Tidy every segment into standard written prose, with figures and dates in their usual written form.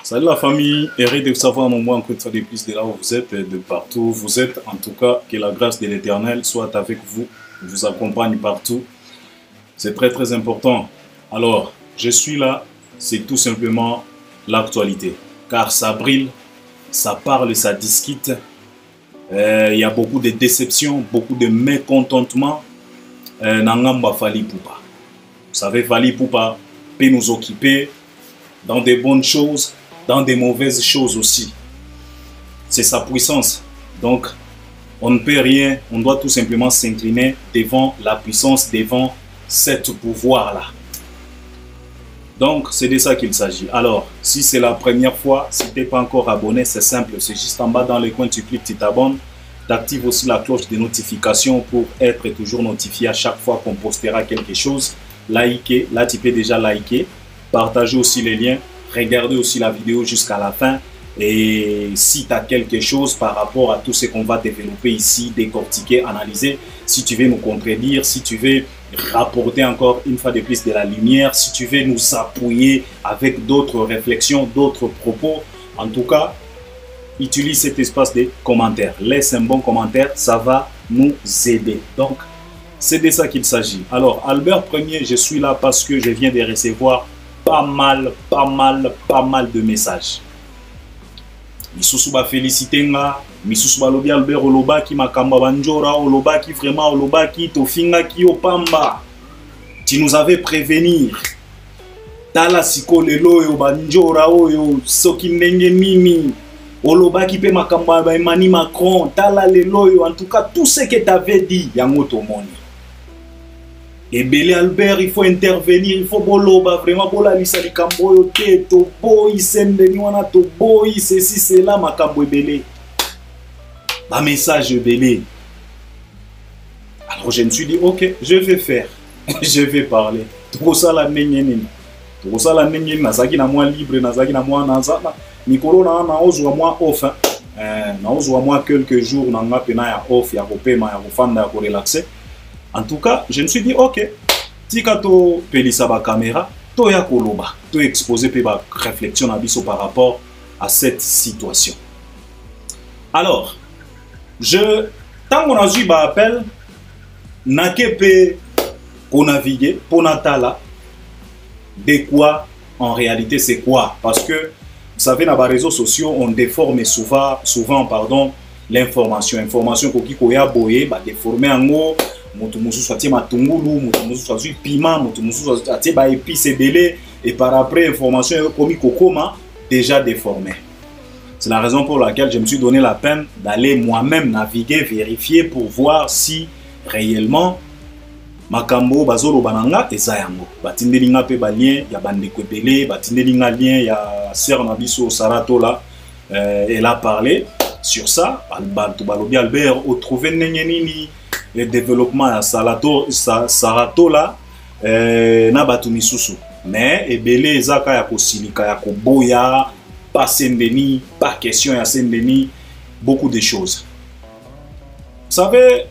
Salut la famille, heureux de savoir au moins encore une fois de plus de là où vous êtes, de partout où vous êtes. En tout cas, que la grâce de l'Éternel soit avec vous, vous accompagne partout. C'est très important. Alors, je suis là, c'est tout simplement l'actualité. Car ça brille, ça parle, ça discute. Il y a beaucoup de déceptions, beaucoup de mécontentement. Nangamba Fally Ipupa. Vous savez, Fally Ipupa peut nous occuper dans des bonnes choses, dans des mauvaises choses aussi. C'est sa puissance. Donc, on ne peut rien, on doit tout simplement s'incliner devant la puissance, devant cette pouvoir-là. Donc, c'est de ça qu'il s'agit. Alors, si c'est la première fois, si tu n'es pas encore abonné, c'est simple. C'est juste en bas dans le coin, tu cliques, tu t'abonnes. Tu actives aussi la cloche de notification pour être toujours notifié à chaque fois qu'on postera quelque chose. Likez, là tu peux déjà liker. Partagez aussi les liens. Regardez aussi la vidéo jusqu'à la fin. Et si tu as quelque chose par rapport à tout ce qu'on va développer ici, décortiquer, analyser, si tu veux nous contredire, si tu veux rapporter encore une fois de plus de la lumière, si tu veux nous appuyer avec d'autres réflexions, d'autres propos, en tout cas, utilise cet espace de commentaires. Laisse un bon commentaire, ça va nous aider. Donc, c'est de ça qu'il s'agit. Alors, Albert Premier, je suis là parce que je viens de recevoir pas mal de messages. Misusu ba félicité nga, misusu ba lobi Albert olobaki makamba banjora, olobaki vraiment olobaki tofinga ki opamba. Tu nous avais prévenir. Tala siko lelo yo banjora oyo soki ndenge nini. Olobaki pe makamba ba Emmanuel Macron, tala lelo yo, en tout cas tout ce que tu avais dit yango tomoni. Et Belé Albert, il faut intervenir, il faut boloba vraiment bola lisa likambo yo te to boy sendeni wana to boy ceci cela makambo Belé. Ba message Belé. Alors je me suis dit OK, je vais faire. Je vais parler. Tout ça la nengeni. Tout ça la nengeni nazaki na moi libre, nazaki na moi nazana. Nikolo na ozwa moi off. Na ozwa moi quelques jours na nga pena ya off ya kopema ya kofanda ya ko relaxer. En tout cas, je me suis dit, ok, tika to pelisa ba caméra, to ya koloba, to exposer pe ba réflexion abiso par rapport à cette situation. Alors, tant qu'on a eu ba appel, n'a que pe qu'on naviguer pour natala de quoi en réalité c'est quoi, parce que vous savez dans les réseaux sociaux on déforme souvent pardon l'information koki koya boye ba déformer en gros. Moto mususu atie matungulu, moto mususu azui piment, moto mususu atie ba épices belé, et par après information komi kokoma déjà déformé. C'est la raison pour laquelle je me suis donné la peine d'aller moi-même naviguer, vérifier pour voir si réellement makambo bazolo bananga eza yango. Batindelinga pe ba lien ya bandeko belé, batindelinga lien ya sœur Nabiso Sarato là, elle a parlé sur ça. Balobi Albert au trouver nini le développement à Sarato là na batu misusu mais ebele ezaka ya kosilika ya koboya pas sendeni pas question ya sendeni beaucoup de choses. Vous savez,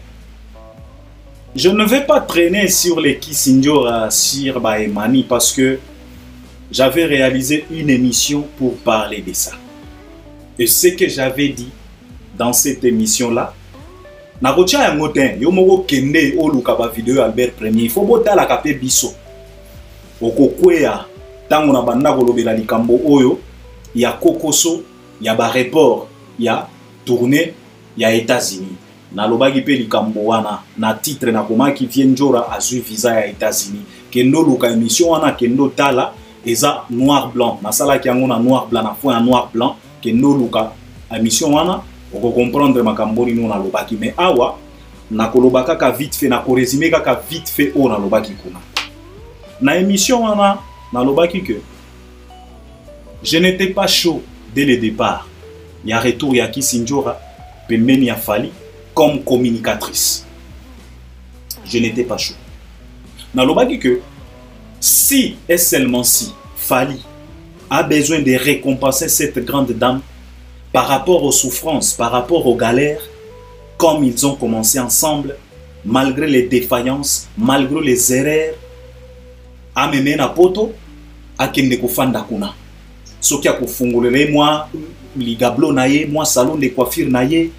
je ne vais pas traîner sur les Kissinger sur Baemani parce que j'avais réalisé une émission pour parler de ça et ce que j'avais dit dans cette émission là nakotia yango ten yo moko kende oluka ba vidéo Albert Premier, il faut botala kape biso okokwea tango na banda kolobela likambo oyo ya kokoso ya ba report ya tournée ya États-Unis na lobaki pe likambo wana na titre na komaki vie njora azui visa ya États-Unis kendo luka émission wana kendo tala eza noir blanc na sala ki yango na noir blanc na fond ya noir blanc kendo luka émission wana pour comprendre makambo ni na lobaki mais awa na kolobaka ka vite fait na ko résumer ka vite fait o na lobaki kuna na émission wana na lobaki que je n'étais pas chaud dès le départ. Il y a retour ya Kissinger pembeni ya Fally comme communicatrice. Je n'étais pas chaud. Na lobaki que si et seulement si Fally a besoin de récompenser cette grande dame par rapport aux souffrances, par rapport aux galères, comme ils ont commencé ensemble, malgré les défaillances, malgré les erreurs, à Memena Poto, à Kendeko Fanda Kuna. soki akofungolele moi ligablo na ye moi salon de coiffure na ye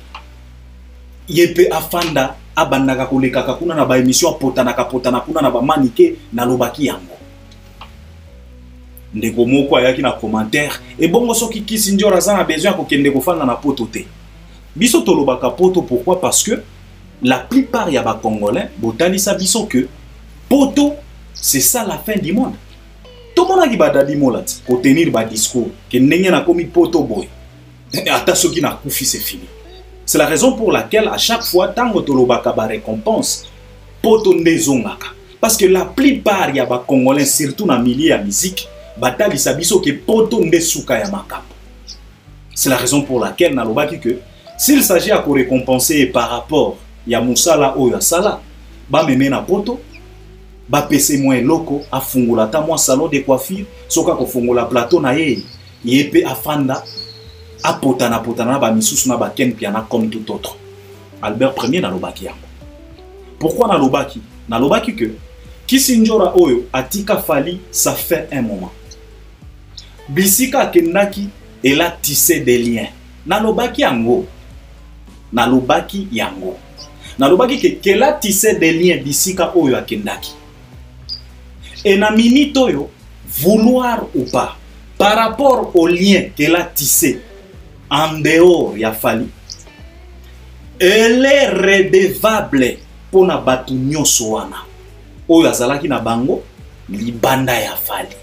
yepe afanda abandaka kolekaka kuna na ba émission potanaka kuna na ba manike na lobaki yango ndeko moko ayaki na commentaire et bongo soki Kisinjora za na besoin ko kende ko fanda na poto te biso tolobaka poto. Pourquoi? Parce que la plupart ya ba congolais botalisa biso que poto c'est ça la fin du monde. Tout le monde qui va dire pour tenir un discours que n'engé na komi poto boy. Ata soki na kufi c'est fini. C'est la raison pour laquelle à chaque fois tango tolobaka ba récompense poto ndezongaka. Parce que la plupart ya ba congolais surtout na milieu ya musique batalisa biso que poto ndesuka ya makambo. C'est la raison pour laquelle na lobaki que s'il s'agit à récompenser par rapport ya musala oyo sala ba meme na poto ba pese moins loko a fungola ta moi salon de coiffure soka ko fungola plateau na ye yepe afanda a potana na ba misusu na ba ken piana comme tout autre. Albert Premier na lobaki yango. Pourquoi na lobaki? Na lobaki que Kisinjora oyo atika Fally ça fait un moment. Bisika kendaki elle a tissé des liens. Na lobaki yango. Na lobaki yango. Na lobaki que qu'elle a tissé des liens bisika oyo akendaki. Et na minute oyo, vouloir ou pas, par rapport au lien qu'elle a tissé en dehors ya Fally, elle est redevable pour na batu nyonso wana. Oyo azalaki na bango, libanda ya Fally.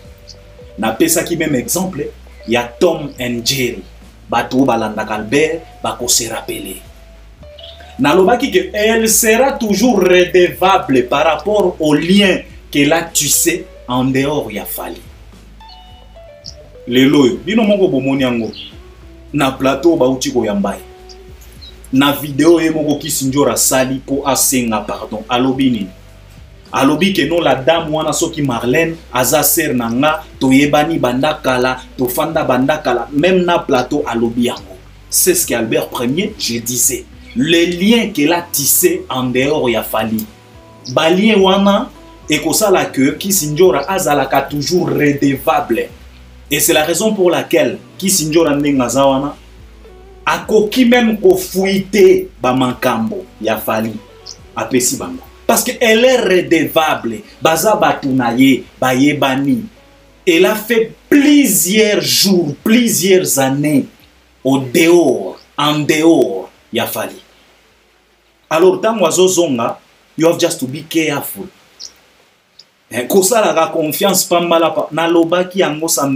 Na pesa ki même exemple, ya Tom and Jerry. Batu balanda Albert, bako se rappeler. Na lobaki que elle sera toujours redevable par rapport au lien qu'elle a tissé en dehors ya Fally. Lelo bino moko bomoni yango na plateau bauti ko yambai. Na vidéo ye moko Kisinjora sali po asenga pardon alobi nini. Alobi que non la dame wana soki Marlène aza ser nanga toyebani bandakala tofanda bandakala même na plateau alobi yango. C'est ce qu'Albert Premier je disais. Le lien qu'elle a tissé en dehors ya Fally. Ba lien wana et que ça la que Kisinjora azalaka toujours redevable. Et c'est la raison pour laquelle Kisinjora Ndengazawana a koki même ko fuité ba mankambo ya Fally apesi bango. Parce qu'elle est redevable. Baza batunaye baye bani. Elle a fait plusieurs jours, plusieurs années au dehors, en dehors ya Fally. Alors tant oiseau zonga, you have just to be careful. Kosa la confiance pas mal na lobaki yango ça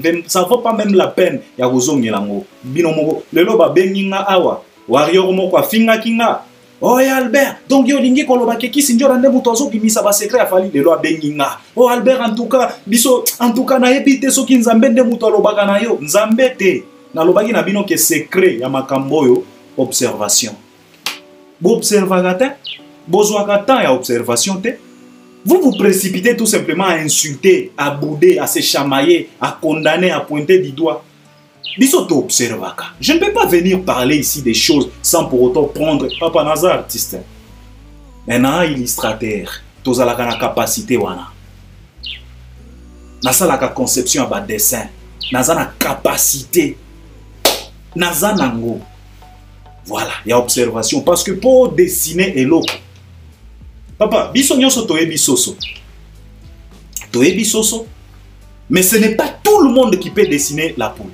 vaut pas même la peine ya kozongela ngo. Bino moko le loba benginga awa warrior moko afinga kinga. Oh Albert, donc yo lingi ko lobaki Kisinjora nde muto azo kimisa ba secret ya Fally le loba benginga. Oh Albert en tout cas biso en tout cas na ebite soki nzambe nde muto alobaka na yo nzambe te. Na lobaki na bino ke secret ya makambo yo observation. Bo observagata, bozwaka temps ya observation te. Vous vous précipitez tout simplement à insulter, à bouder, à se chamailler, à condamner, à pointer du doigt. Bisoto observaka. Je ne peux pas venir parler ici des choses sans pour autant prendre Papa Naza artiste. Un illustrateur, tozalaka na capacité wana. Naza la conception à bas dessin, naza na capacité, naza nango. Voilà, il y a observation parce que pour dessiner et l'autre. Papa, biso nyonso toyebi soso. Toyebi soso. Mais ce n'est pas tout le monde qui peut dessiner la poule.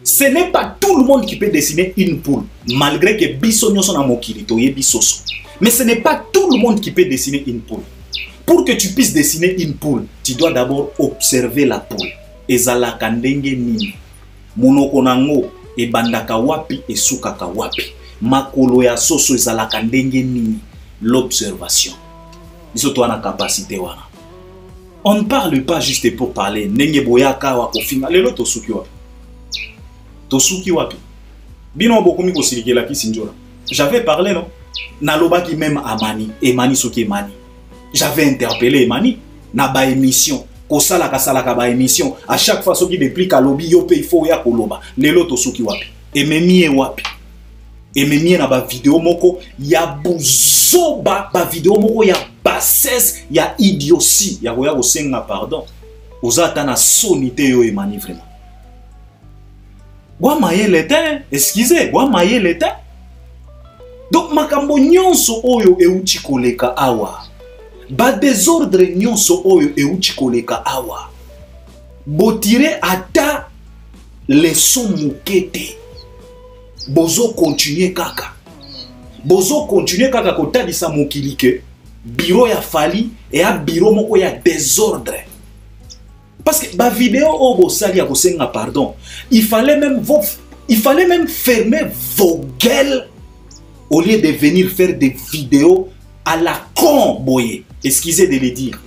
Ce n'est pas tout le monde qui peut dessiner une poule. Malgré que biso nyonso na mokili toyebi soso. Mais ce n'est pas tout le monde qui peut dessiner une poule. Pour que tu puisses dessiner une poule, tu dois d'abord observer la poule. Ezalaka ndenge nini. Monoko nango ebandaka wapi esukaka wapi. Makolo ya soso ezalaka ndenge nini. L'observation. Biso na capacité wana. On ne parle pas juste pour parler. Nenge boyaka wa kofinga lelo tosuki wapi. Tosuki wapi. Bino bokomi ko silikela Kisinjora. J'avais parlé non. Nalobaki même Amani, Emani soki Emani. J'avais interpellé Emani na ba émission. Kosala kasalaka ba émission. À chaque fois soki déplique à lobby yo pe il faut ya koloba. Lelo tosuki wapi. Ememi wapi. Ememi na ba vidéo moko ya buzoba ba vidéo moko ya bassesse ya idiotie ya koya kosenga pardon. Ozata na sonité yo Emani vraiment. Bois maye l'éteint, excusez, bois maye l'éteint. Donc makambo nyonso oyo euti koleka awa. Ba désordre nyonso oyo euti koleka awa. Botire ata leçon mukete. Bozo continuer kaka. Bozo continuer kaka kotalisa mokili ke bureau ya fali et a bureau moko ya désordre. Parce que ba vidéo obo sali ya kosenga pardon. Il fallait même fermer vos gueules au lieu de venir faire des vidéos à la con boye. Excusez de le dire.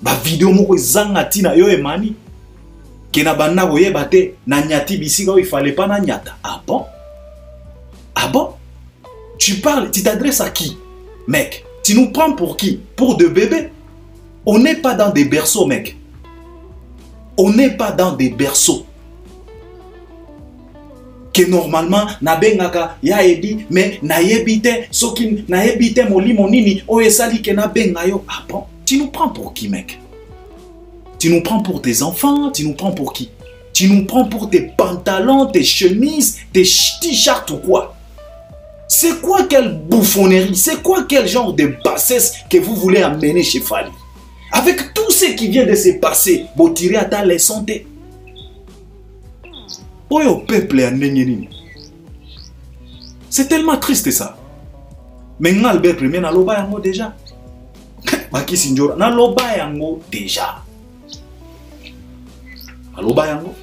Ba vidéo moko zanga tina yo emani. Kena banda boye bate na nyati bisika il fallait pas na nyata. Ah bon? Ah bon? Tu parles, tu t'adresses à qui? Mec, tu nous prends pour qui? Pour de bébés? On n'est pas dans des berceaux, mec. On n'est pas dans des berceaux. Que normalement, na bengaka ya edi, mais na yebite, soki na yebite moli monini, o esali ke na benga yo. Ah bon? Tu nous prends pour qui, mec? Tu nous prends pour tes enfants? Tu nous prends pour qui? Tu nous prends pour tes pantalons, tes chemises, tes t-shirts ou quoi? C'est quoi quelle bouffonnerie? C'est quoi quel genre de bassesse que vous voulez amener chez Fali? Avec tout ce qui vient de se passer, vous tirez à ta leçon. Oyo peuple a nenyenini. C'est tellement triste ça. Mais Albert premier na loba yango déjà. Baki Sinjora na loba yango déjà. Na loba yango.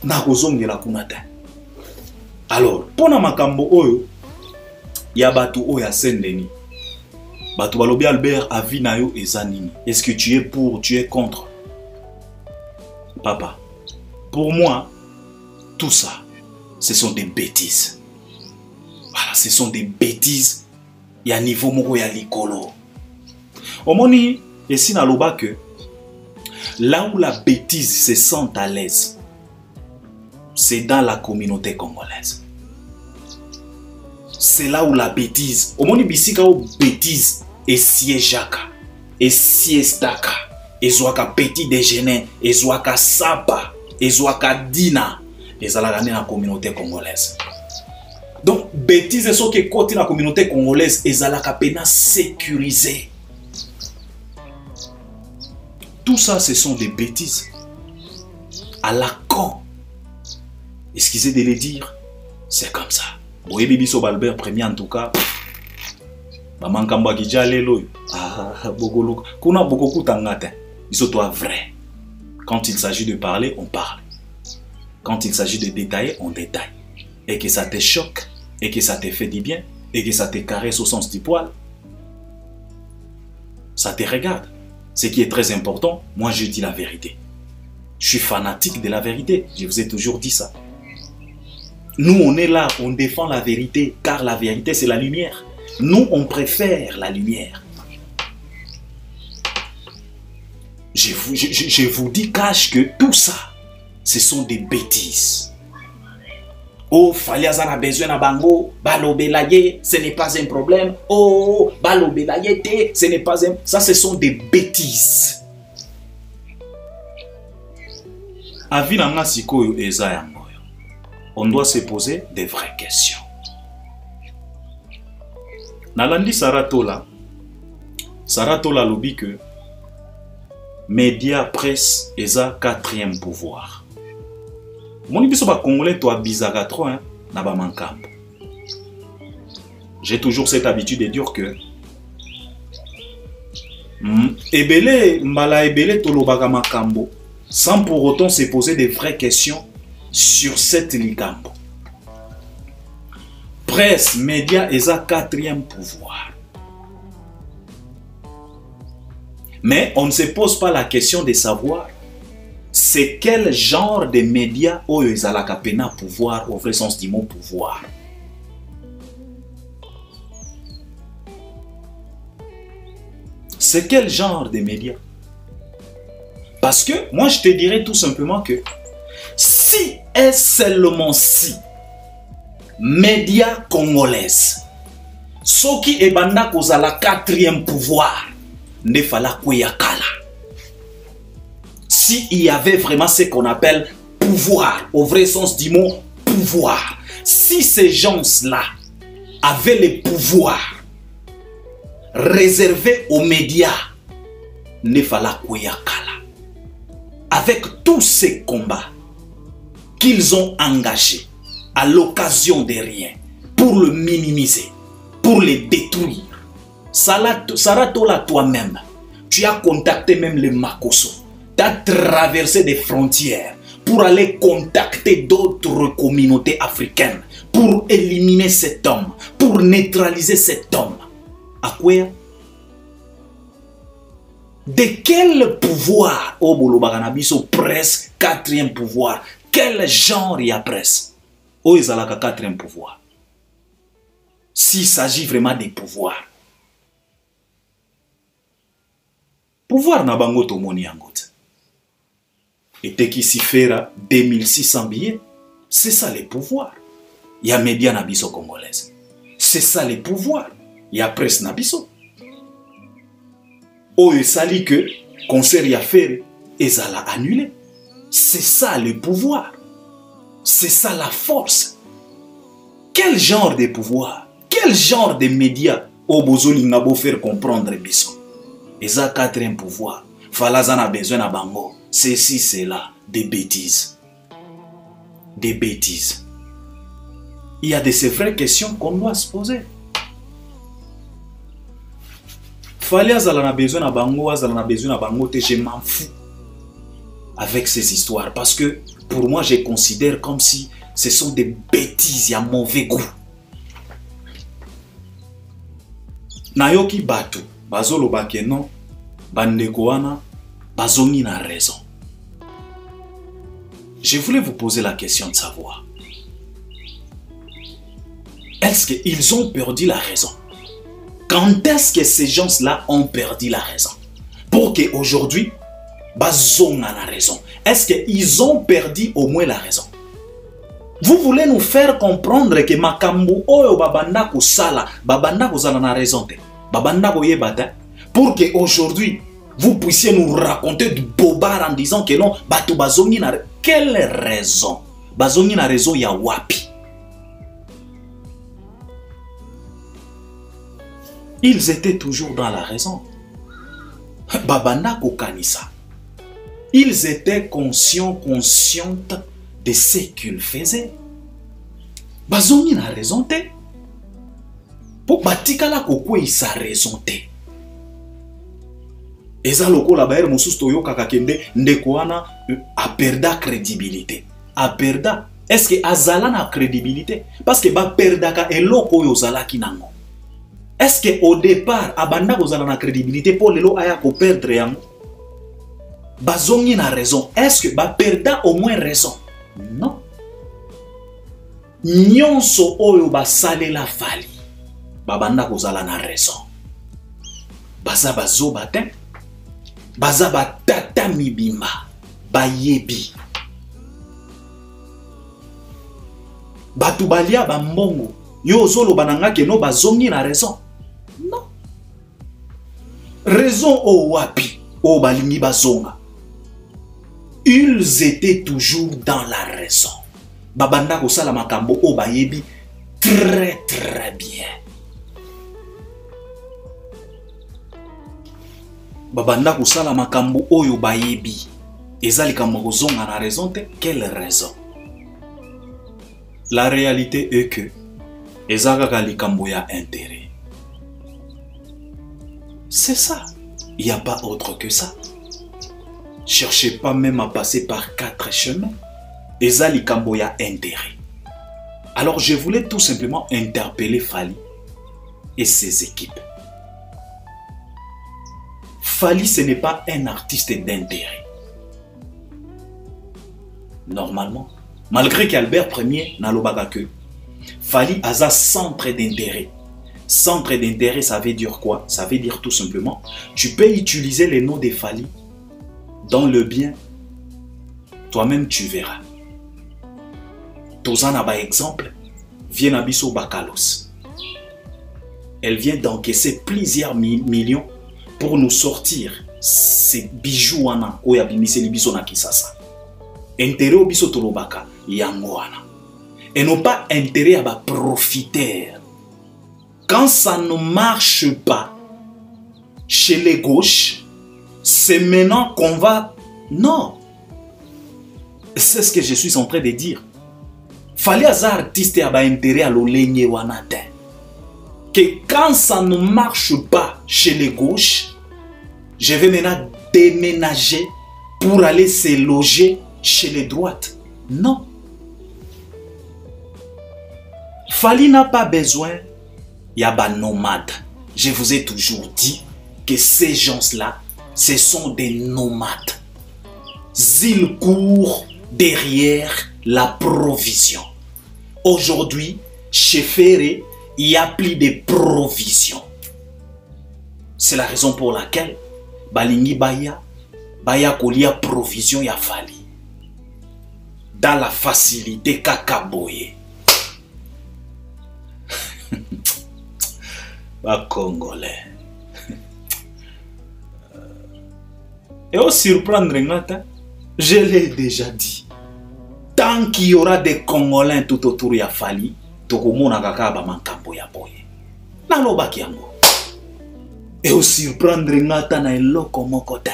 Na kozongela kunata. Alors, pona makambo oyo ya batu oyo ya Saint-Denis. Batu balobi Albert avi na yo eza nini? Est-ce que tu es pour, tu es contre? Papa, pour moi, tout ça, ce sont des bêtises. Voilà, ce sont des bêtises. Il y a niveau moko ya likolo. Omoni, ici na loba que là où la bêtise se sent à l'aise, c'est dans la communauté congolaise. C'est là où la bêtise, omoni bisika où bêtise et siégeaka, et siestaka, et zoaka petit déjeuner, et zoaka sapa, et zoaka dina, et zalaka dans la communauté congolaise. Donc bêtise est ce qui est côté dans la communauté congolaise, et zalaka pena sécurisé. Tout ça, ce sont des bêtises. À la con. Excusez de le dire, c'est comme ça. Boye biso Albert premier en tout cas. Maman kamba kijale loyo. Ah bogolo. Kuna bokoku tangata. Biso toi vrai. Quand il s'agit de parler, on parle. Quand il s'agit de détailler, on détaille. Et que ça te choque, et que ça te fait du bien, et que ça te caresse au sens du poil. Ça te regarde. Ce qui est très important, moi je dis la vérité. Je suis fanatique de la vérité. Je vous ai toujours dit ça. Nous, on est là, on défend la vérité, car la vérité, c'est la lumière. Nous, on préfère la lumière. Je vous dis cache que tout ça, ce sont des bêtises. Oh, Faliaza a besoin de bango, balobelaye, ce n'est pas un problème. Oh, balobelaye, ce n'est pas un... Ça, ce sont des bêtises. Avinanga sikoyo eza. On doit se poser des vraies questions. Nalandi Saratola lobby que média presse eza quatrième pouvoir. Moni biso ba congolais to bizarre trop hein na ba mankambo. J'ai toujours cette habitude de dire que ebele mbala ebele to lobaka makambo sans pour autant se poser des vraies questions sur cette likambo. Presse, média, et ça quatrième pouvoir. Mais on ne se pose pas la question de savoir c'est quel genre de médias où ils ont la capena pouvoir, au vrai sens du mot pouvoir. C'est quel genre de médias? Parce que moi je te dirais tout simplement que si et seulement si médias congolaises ce qui est banda cause la quatrième pouvoir ne fallait kala. Si il y avait vraiment ce qu'on appelle pouvoir, au vrai sens du mot pouvoir. Si ces gens-là avaient les pouvoirs réservés aux médias, ne fallait kala. Avec tous ces combats qu'ils ont engagés à l'occasion de rien, pour le minimiser, pour les détruire, Saratola toi-même, tu as contacté même les Makosso, tu as traversé des frontières pour aller contacter d'autres communautés africaines, pour éliminer cet homme, pour neutraliser cet homme. À quoi? De quel pouvoir, au Bolobaganabiso, presse, quatrième pouvoir, quel genre il y a presse? Oh, ils ont la quatrième pouvoir. S'il s'agit vraiment des pouvoirs. Pouvoir na bango to moni angote. Et te qui s'y fera 2600 billets, c'est ça les pouvoirs. Il y a médias nabiso congolaise. C'est ça les pouvoirs. Il y a presse nabiso. Oh, il s'allie que concert y a fait, et ça l'a annulé. C'est ça le pouvoir. C'est ça la force. Quel genre de pouvoir? Quel genre de médias au Bozoli n'a beau faire comprendre biso? Et ça, quatrième pouvoir. Falazan a besoin de bango. Ceci, c'est là. Des bêtises. Des bêtises. Il y a de ces vraies questions qu'on doit se poser. Falazan a besoin de bango, Azala a besoin de bango, je m'en fous avec ces histoires. Parce que pour moi, je considère comme si ce sont des bêtises, il y a mauvais goût. Nayoki Batu, Bazolo Bakeno, Bandekoana, Bazongi n'a raison. Je voulais vous poser la question de savoir. Est-ce qu'ils ont perdu la raison? Quand est-ce que ces gens-là ont perdu la raison? Pour qu'aujourd'hui, Bazonga a raison. Est-ce qu'ils ont perdu au moins la raison? Vous voulez nous faire comprendre que Makambu Oyo Babanda Kusala, Babanda Kusala na raison. Babanda Koye Bata. Pour qu'aujourd'hui, vous puissiez nous raconter du bobard en disant que non, Batu Bazongi na raison. Quelle raison? Bazongi na raison ya wapi? Ils étaient toujours dans la raison. Babanda Kokanisa. Ils étaient conscientes de ce qu'ils faisaient. Bazongi na raison te. Pour batikala kokwe isa raison te. Eza loko la baer mosus toyo kakakende ndekoana a perda crédibilité. A perda. Est-ce que azala na crédibilité? Parce que ba perdaka eloko yo zala kinango. Est-ce que au départ abanda kozala na crédibilité pour lelo aya ko perdre yango? Bazongi na raison. Est-ce que ba perda au moins raison? Non. Nyonso oyo basale la fali. Babanda kozala na raison. Baza bazo batin. Baza batata mibima. Bayebi. Batu balia bambongo. Yo zolo bananga ke no bazongi na raison. Non. Raison o wapi. O balingi bazonga. Ils étaient toujours dans la raison. Babanda kosala makambo o bayebi très très bien. Babanda kosala makambo oyo bayebi ezali kama kozonga na raison te. Quelle raison? La réalité est que ezaka likambo ya intérêt. C'est ça. Il n'y a pas autre que ça. Cherchez pas même à passer par 4 chemins. Ezali kambo ya intérêt. Alors je voulais tout simplement interpeller Fally et ses équipes. Fally, ce n'est pas un artiste d'intérêt. Normalement, malgré qu'Albert Ier n'a pas que Fally a un centre d'intérêt. Centre d'intérêt, ça veut dire quoi? Ça veut dire tout simplement, tu peux utiliser les noms de Fally dans le bien. Toi-même, tu verras. Tozana, par exemple, vient à Bisso Bakalos. Elle vient d'encaisser plusieurs millions pour nous sortir ces bijoux. Intérêt au biso tolobaka yangoana. Et non pas intérêt à profiter. Quand ça ne marche pas chez les gauches, c'est maintenant qu'on va... Non. C'est ce que je suis en train de dire. Fallait à artiste à intérêt à l'olenye wanate. Que quand ça ne marche pas chez les gauches, je vais maintenant déménager pour aller se loger chez les droites. Non. Fali n'a pas besoin, il y a des nomades. Je vous ai toujours dit que ces gens-là, ce sont des nomades. Ils courent derrière la provision. Aujourd'hui, chez Ferré, il n'y a plus de provision. C'est la raison pour laquelle Balingi Baya Kolia provision ya Fali. Dans la facilité kakaboye. Bah Congolais. Et au surprendre, je l'ai déjà dit. Tant qu'il y aura des Congolais tout autour de Fali, Tokomona Kakaba Mankambo ya boye. Naloba kiango. Et au surprendre, na eloko mokota.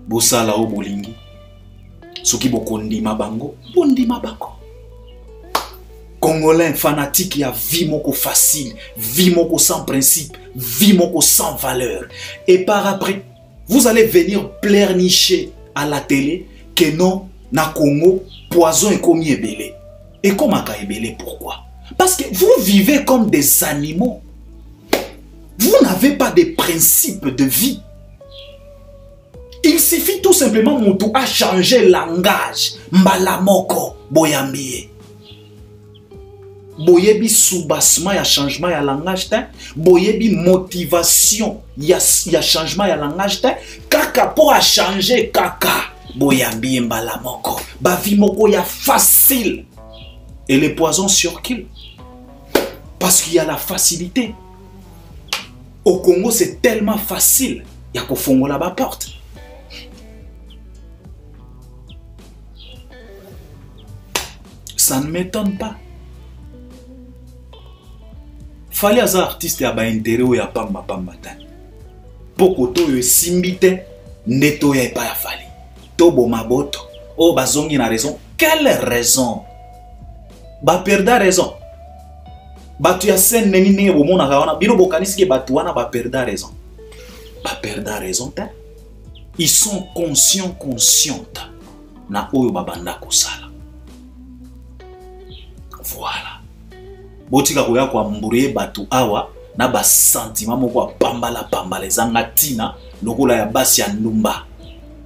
Bosala o bolingi. Soki bokondi mabango, bondi mabango. Congolais fanatique, il y a vie moko facile, vie moko sans principe, vie moko sans valeur. Et par après, vous allez venir pleurnicher à la télé que non, na Congo, poison est comme ebele. Et comme aka ebele, pourquoi? Parce que vous vivez comme des animaux. Vous n'avez pas de principe de vie. Il suffit tout simplement Moutou à changer langage. Mbalamoko, boyambie. Boyebi soubassement ya changement ya langage te. Boyebi motivation ya changement ya langage te. Kaka pour a changer kaka. Boyambie mbalamoko. Bavi moko ya facile. Et les poisons surculent. Parce qu'il y a la facilité. Au Congo, c'est tellement facile. Il y a qu'au Fongo là-bas porte. Ça ne m'étonne pas. Fallait à ça artiste y a ba intérêt ou y a pamba pamba tan. Poko to yo simbite neto ya pas ya fali. Tobo maboto. Oh bazongi na raison. Quelle raison? Ba perda raison. Batu ya sen neni nenge bomona kawana bino bokanisi ke batu wana ba perda raison. Ba perda raison ta. Ils sont conscientes na oyo babanda kosala. Voilà. Botika koya kwa mbure batu awa na ba sentiment moko pambala ezanga tina lokola ya basi ya ndumba.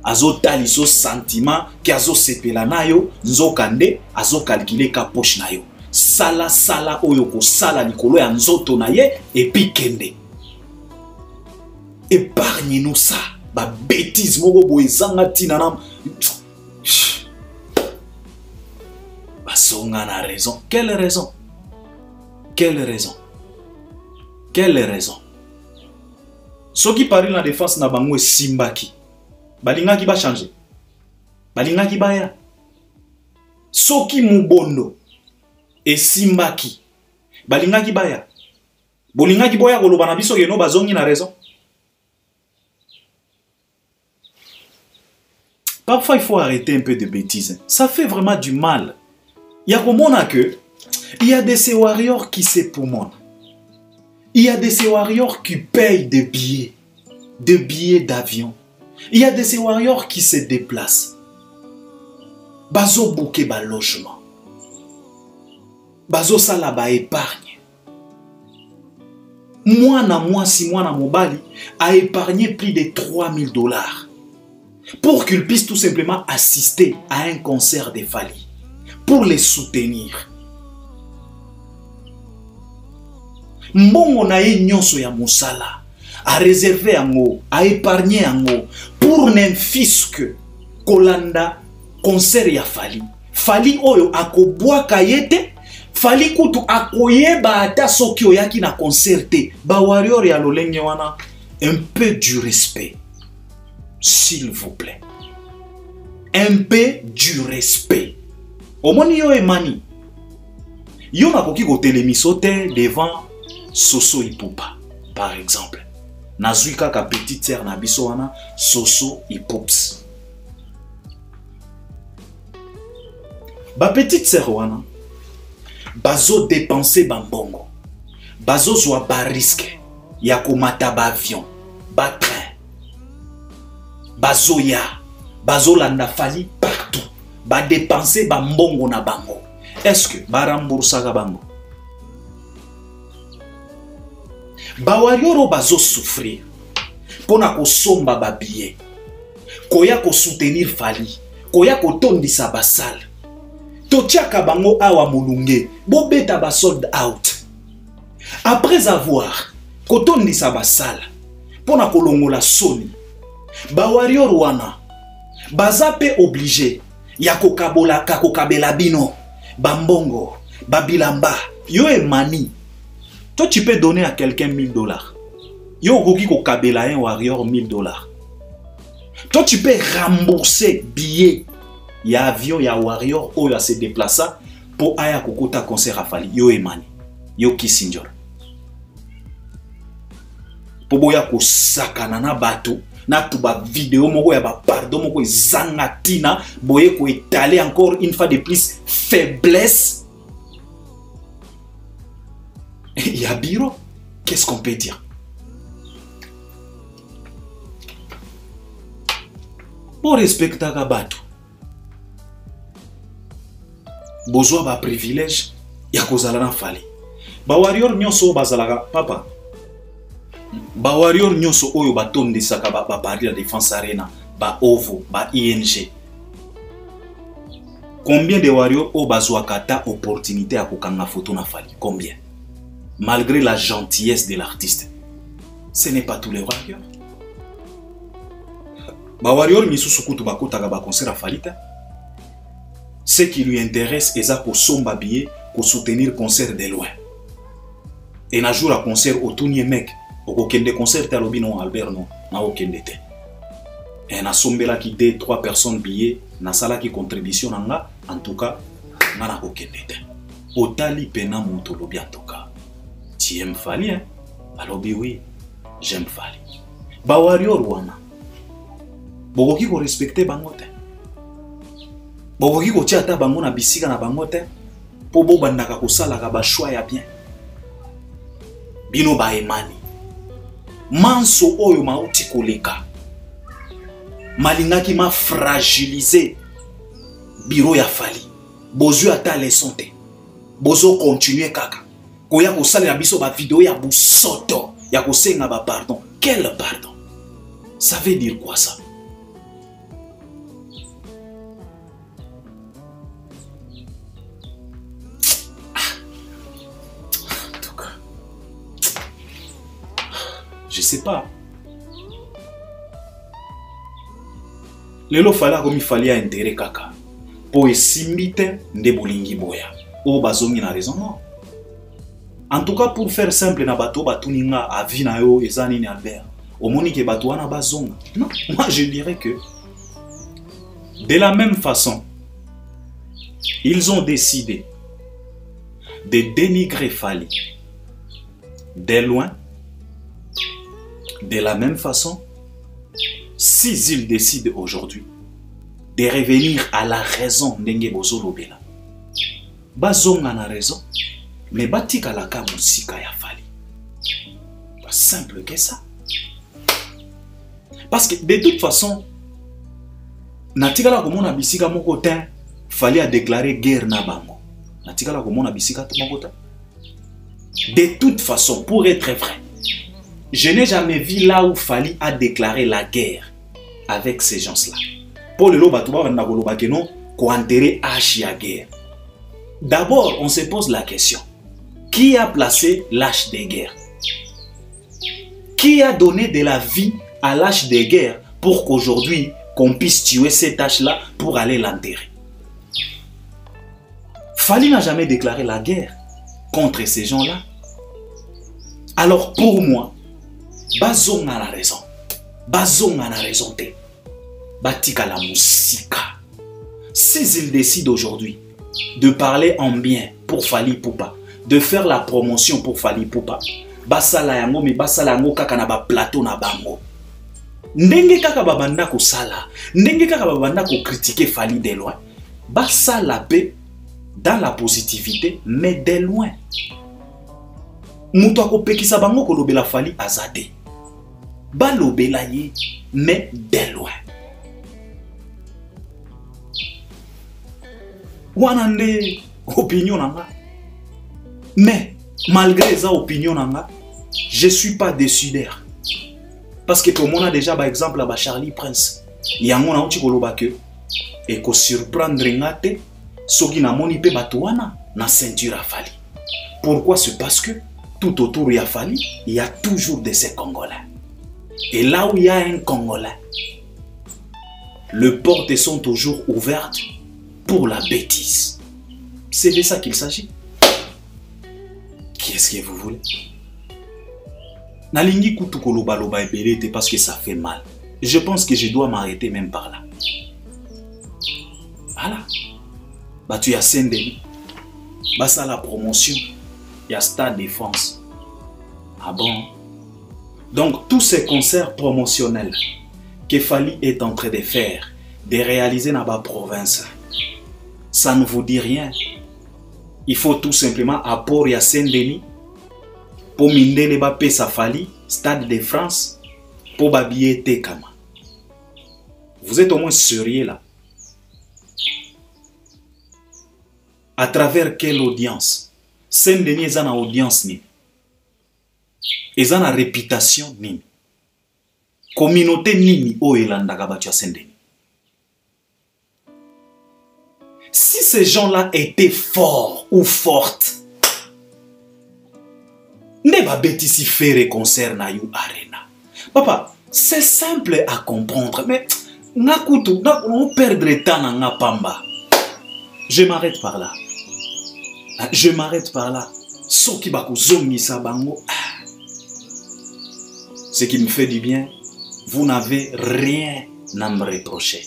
Azotali so sentiment ki azosepela nayo nzokande azokalkile ka poche nayo. Sala oyo ko sala likolo ya nzoto na ye epi kende. Épargnez-nous ça. Ba bêtise moko boezanga tina na Basonga na raison. Quelle raison? Quelle raison? Quelle raison? Ce qui parle la défense na bango simbaki. Balinga ki ba changer. Balinga ki ba ya. Soki mubondo et simbaki. Balinga ki ba ya. Bolinga ki boya koloba na biso yeno bazongi na raison. Parfois il faut arrêter un peu de bêtises. Ça fait vraiment du mal. Il y a comme on a que il y a des warriors qui se poumonnent. Il y a des warriors qui payent des billets d'avion. Il y a des warriors qui se déplacent. Bazo bouquet ba logement. Bazo sala ba épargne. Moi na mobali a épargné plus de $3000 pour qu'il puisse tout simplement assister à un concert de Fali. Pour les soutenir. Mbongo na ye nyonso ya musala a réservé ango, a épargné ango pour n'infisque kolanda concert ya Fali. Fali oyo akobwaka yete, Fali kutu akoyeba ata soki oyaki na concert te. Ba warrior ya lolenge wana un peu du respect. S'il vous plaît. un peu du respect. Au moins, yo emani. Yo na koki ko telemisote devant Soso Ipupa, par exemple. Nazui kaka petite sœur na biso wana Soso Ipups. Ba petite sœur wana bazo dépenser bambongo. Bazo zwa ba risque ya komata ba avion, ba train. Bazo ya, bazo landa fali partout. Ba dépenser bambongo na bango. Est-ce que ba rembourser ka bango? Ba warioro bazo souffrir. Pona ko somba ba billet. Koya ko soutenir fali. Koya ko tondisa basal. Totiaka bango awa mulunge. Bo beta ba sold out. Après avoir ko tondisa basal. Pona ko longola soni. Ba warioro wana baza pe obligé ya kokabola kakokabela bino bambongo babilamba yo emani. Toi tu peux donner à quelqu'un 1000 $. Yo gogi kokabela un warrior 1000 $. Toi tu peux rembourser billet ya avion ya warrior ou ya se déplaça pour aya kokota concert afali yo emani yo Kissinger. Po boya ko sakana na bato na tuba vidéo moko ya ba pardon moko zangatina boye ko étaler encore une fois de plus faiblesse. Il y a bureau, qu'est-ce qu'on peut dire? Pour respecter ka bato besoin ba privilège ya kozala na fali ba warrior nyonso bazalaka papa. Ba warrior nyonso oyo batondisaka ba parti la défense arena ba ovo ba ING. Combien de warriors o bazwakata opportunité à kokanga photo na fali? Combien? Malgré la gentillesse de l'artiste, ce n'est pas tous les warriors. Ba warrior misusu kutu bakotaka ba concert afalita. Ce qui lui intéresse est à somba billet pour soutenir concert de loin. Et na jour à concert au tout mec. Au kende concert à l'obino Albert non na okende te. Et na sombela qui 2-3 personnes billets na sala qui contribution nga en tout cas na okende te. Otali pena moto lobi en tout cas. Tu aimes Fali hein? Alors oui, j'aime Fali. Ba warrior wana. Bogoki ko respecter bango te. Bogoki ko tia ta bango na bisika na bango te. Po bo bandaka ko sala ka ba choix ya bien. Bino ba emani. Manso oyo mauti koleka malingaki ma fragiliser bureau ya Fali bozu ata leçon te bozo continuer kaka koya ko salela biso ba vidéo ya busoto ya ko senga ba pardon. Quel pardon? Ça veut dire quoi ça? Je sais pas. Lelo fala comme il fallait intérêt kaka. Pour esimbite nde bolingi boya. O bazongi na raison non. En tout cas pour faire simple na bato batuninga avi na yo ezani ni Albert. Au moni ke bato wana bazonga. Non, moi je dirais que de la même façon ils ont décidé de dénigrer Fali de loin. De la même façon, s'ils décident aujourd'hui de revenir à la raison d'Enge Bozolobela, bazonga na raison, mais batika la ka musika ya Fali. Pas simple que ça. Parce que de toute façon, natika la komona bisika moko te, Fali a déclaré guerre na bango. Natika la komona bisika moko te. De toute façon, pour être vrai, je n'ai jamais vu là où Fali a déclaré la guerre avec ces gens-là. Pour le Lobatuba, on a dit non, qu'on enterre H à guerre. D'abord, on se pose la question. Qui a placé l'âge de guerre? Qui a donné de la vie à l'âge de guerre pour qu'aujourd'hui, qu'on puisse tuer cet âge-là pour aller l'enterrer? Fali n'a jamais déclaré la guerre contre ces gens-là. Alors pour moi, Bazonga na raison. Bazonga na raison te. Batika la musika S'ils décident aujourd'hui de parler en bien pour Fally Ipupa, de faire la promotion pour Fally Ipupa, basala yango mais basala yango kaka na ba plateau na bango. Ndenge kaka babanda ko sala, ndenge kaka babanda ko critiquer Fally de loin, basala pe dans la positivité mais de loin. Muto akopekisa bango ko lobela Fally azade. Ba lobela ye mais de loin. Wanande opinion nanga. Mais malgré esa opinion nanga, je suis pas déçu d'air. Parce que pour moi déjà par exemple à Charlie Prince, yango na uti koloba que et ko surprendre ngate soki na moni pe batuana na ceinture à Fally. Pourquoi? C'est parce que tout autour il y a Fally, il y a toujours de ces Congolais. Et là où il y a un Congolais, les portes sont toujours ouvertes pour la bêtise. C'est de ça qu'il s'agit. Qu'est-ce que vous voulez? Nalingi kutu koloba loba ebelete parce que ça fait mal. Je pense que je dois m'arrêter même par là. Voilà. Bah tu as Saint-Denis. Bah ça la promotion. Il y a Stade Défense. Ah bon? Donc tous ces concerts promotionnels que Fally est en train de faire, de réaliser dans la province, ça ne vous dit rien. Il faut tout simplement apport à Saint-Denis pour minde les bapés sa Fally, Stade de France, pour babiller Tekama. Vous êtes au moins sérieux là. À travers quelle audience? Saint-Denis est en audience ni. Ils ont une réputation ni. Communauté ni o elanda kabatu Saint-Denis. Si ces gens-là étaient forts ou fortes, ne va bêtisi faire concert na you arena. Papa, c'est simple à comprendre, mais on perdre temps na nga pamba. Je m'arrête par là. Je m'arrête par là. Soki bakuzongi sa bango. Ce qui me fait du bien, vous n'avez rien à me reprocher.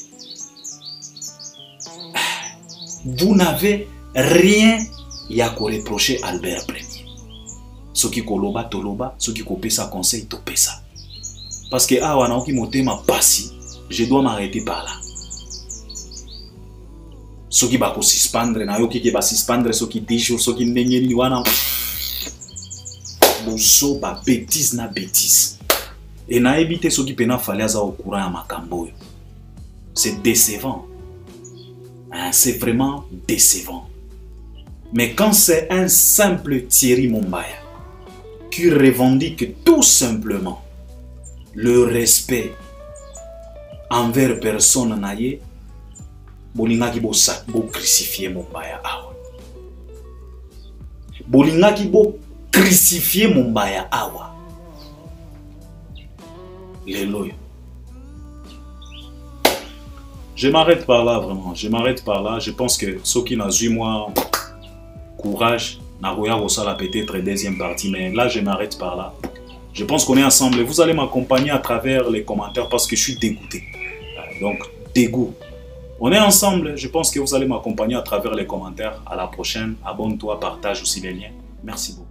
Vous n'avez rien à reprocher Albert Premier. Ce qui koloba toloba, ce qui kopé sa conseil topé ça. Parce que ah wana oki motema passi, je dois m'arrêter par là. Ce qui va suspendre na yoki ki va suspendre ce qui 10 jours, ce qui ndengeli wana bozo ba bêtise na bêtise. Et na éviter ce qui pena fallait aza au courant à makambo. C'est décevant. Hein, c'est vraiment décevant. Mais quand c'est un simple Thierry Mumbaya qui revendique tout simplement le respect envers personne naye, bolingaki bo crucifier Mumbaya awa. Bolingaki bo crucifier Mumbaya awa. Les loyaux. Je m'arrête par là, vraiment. Je m'arrête par là. Je pense que ceux qui n'ont eu moi courage, Nagoya Rosala peut-être deuxième partie, mais là je m'arrête par là. Je pense qu'on est ensemble. Vous allez m'accompagner à travers les commentaires parce que je suis dégoûté. Donc, dégoût. On est ensemble. Je pense que vous allez m'accompagner à travers les commentaires. À la prochaine. Abonne-toi, partage aussi les liens. Merci beaucoup.